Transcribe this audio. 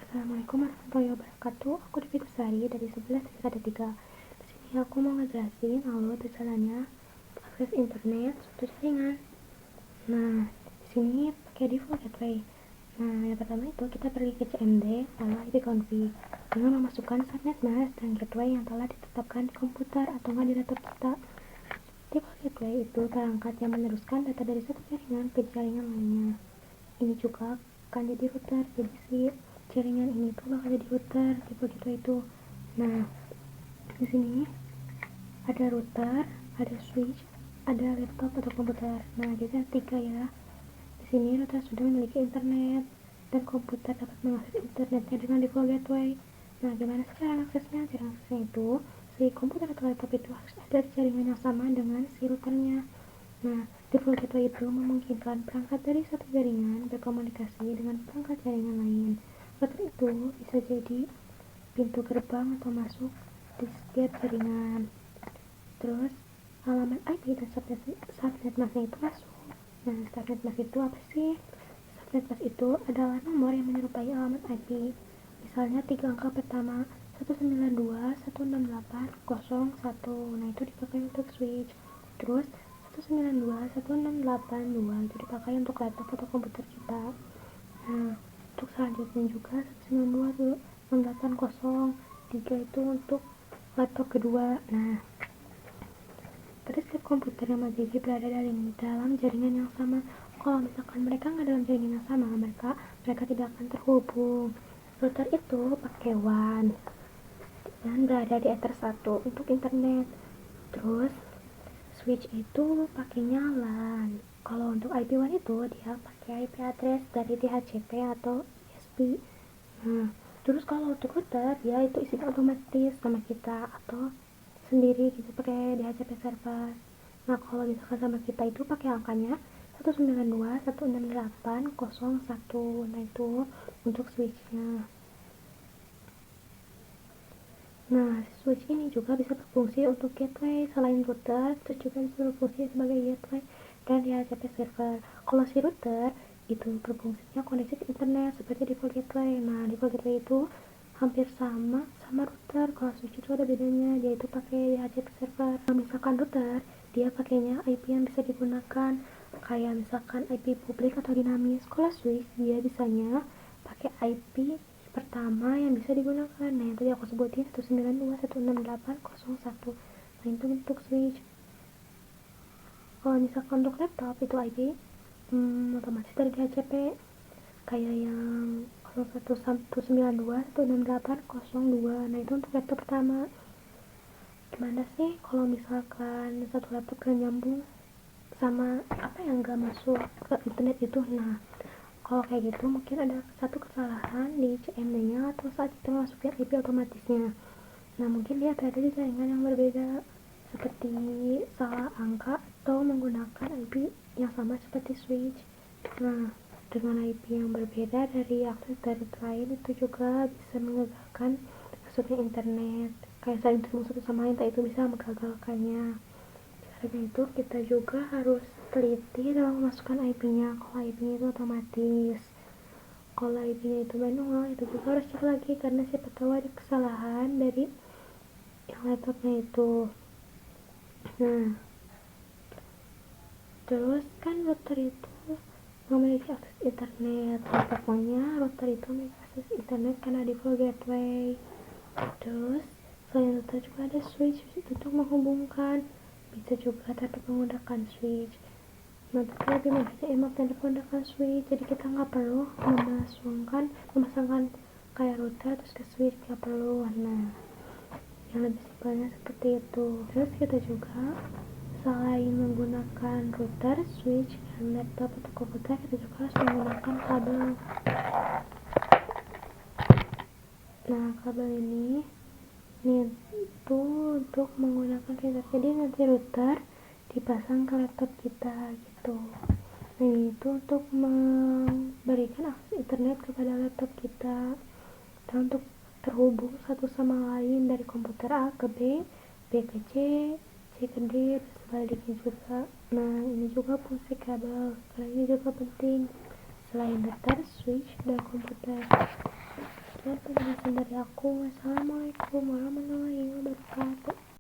Assalamualaikum warahmatullahi wabarakatuh. Aku Devi Kusari dari 11 tingkat 3. Di sini aku mau ngejelasin alur berjalannya akses internet suatu jaringan. Nah, di sini pakai default gateway. Nah, yang pertama itu kita pergi ke CMD lalu ipconfig dengan memasukkan subnet mask dan gateway yang telah ditetapkan di komputer atau di laptop kita. Default gateway itu perangkat yang meneruskan data dari satu jaringan ke jaringan lainnya. Ini juga akan jadi router, jadi si jaringan ini tuh bakal jadi router tipe gitu itu. Nah, di sini ada router, ada switch, ada laptop atau komputer. Nah, jadi ada 3 ya. Di sini router sudah memiliki internet dan komputer dapat mengakses internetnya dengan default gateway. Nah, gimana sih cara aksesnya? Cara aksesnya itu si komputer atau laptop itu harus ada di jaringan yang sama dengan si routernya. Nah, default gateway itu memungkinkan perangkat dari satu jaringan berkomunikasi dengan perangkat jaringan lain. Router itu bisa jadi pintu gerbang atau masuk di setiap jaringan. Terus, alamat IP dan subnet masknya itu masuk. Nah, subnet mask itu apa sih? Subnet mask itu adalah nomor yang menyerupai alamat IP. Misalnya 3 angka pertama 192.168.0.1. Nah, itu dipakai untuk switch. Terus 192.168.2 itu dipakai untuk laptop atau komputer kita. Nah, untuk selanjutnya juga 192.168.0.3 itu untuk laptop kedua. Nah, pada setiap komputer yang berdiri berada dalam jaringan yang sama. Kalau misalkan mereka nggak dalam jaringan yang sama, mereka tidak akan terhubung. Router itu pakai WAN dan berada di ether 1 untuk internet. Terus switch itu pakainya LAN. Kalau untuk IP1 itu dia pakai IP address dari DHCP atau ISP. Nah, terus kalau untuk router dia itu isinya otomatis sama kita atau sendiri gitu pakai DHCP server. Nah, kalau misalkan sama kita itu pakai angkanya 192.168.0.1. Nah, itu untuk switchnya. Nah, switch ini juga bisa berfungsi untuk gateway selain router, terus juga bisa berfungsi sebagai gateway dan DHCP server. Kalau si router itu berfungsinya koneksi ke internet seperti default gateway. Nah, default gateway itu hampir sama router. Kalau switch itu ada bedanya, dia itu pakai DHCP server. Nah, misalkan router, dia pakainya IP yang bisa digunakan kayak misalkan IP publik atau dinamis. Kalau switch dia bisanya pakai IP pertama yang bisa digunakan. Nah, yang tadi aku sebutin 192.168.0.1. Nah, itu untuk switch. Kalau misalkan untuk laptop itu IP otomatis dari DHCP kayak yang 192.168.0.2. Nah, itu untuk laptop pertama. Gimana sih kalau misalkan satu laptop kan nyambung sama apa yang gak masuk ke internet itu? Nah, kalau kayak gitu mungkin ada satu kesalahan di CMD-nya atau saat kita masukin IP otomatisnya. Nah, mungkin dia berada di jaringan yang berbeda seperti salah angka atau menggunakan IP yang sama seperti switch. Nah, dengan IP yang berbeda dari akses dari lain itu juga bisa menggagalkan masuknya internet. Kayak saling terhubung satu sama lain, itu bisa menggagalkannya. Karena itu kita juga harus teliti dalam memasukkan IP-nya. Kalau IP-nya itu otomatis, kalau IP-nya itu manual, itu juga harus cek lagi karena siapa tahu ada kesalahan dari yang laptopnya itu. Nah, terus kan router itu memiliki akses internet. Nah, pokoknya router itu memiliki akses internet karena default gateway. Terus selain router juga ada switch untuk menghubungkan, bisa juga tanpa menggunakan switch. Nah, tapi lebih mudahnya emang tanpa menggunakan switch, jadi kita nggak perlu memasangkan kayak router terus ke switch, nggak perlu. Nah, yang lebih simpelnya seperti itu. Terus kita juga selain menggunakan router, switch, dan laptop atau komputer, kita juga harus menggunakan kabel. Nah, kabel ini itu untuk menggunakan printer. Jadi nanti router dipasang ke laptop kita gitu. Nah, ini itu untuk memberikan akses internet kepada laptop kita dan untuk terhubung satu sama lain dari komputer A ke B, B ke C, C ke D, dan sebaliknya juga. Nah, ini juga fungsi kabel karena ini juga penting selain router, switch, dan komputer. sekian penjelasan dari aku. Wassalamualaikum warahmatullahi wabarakatuh.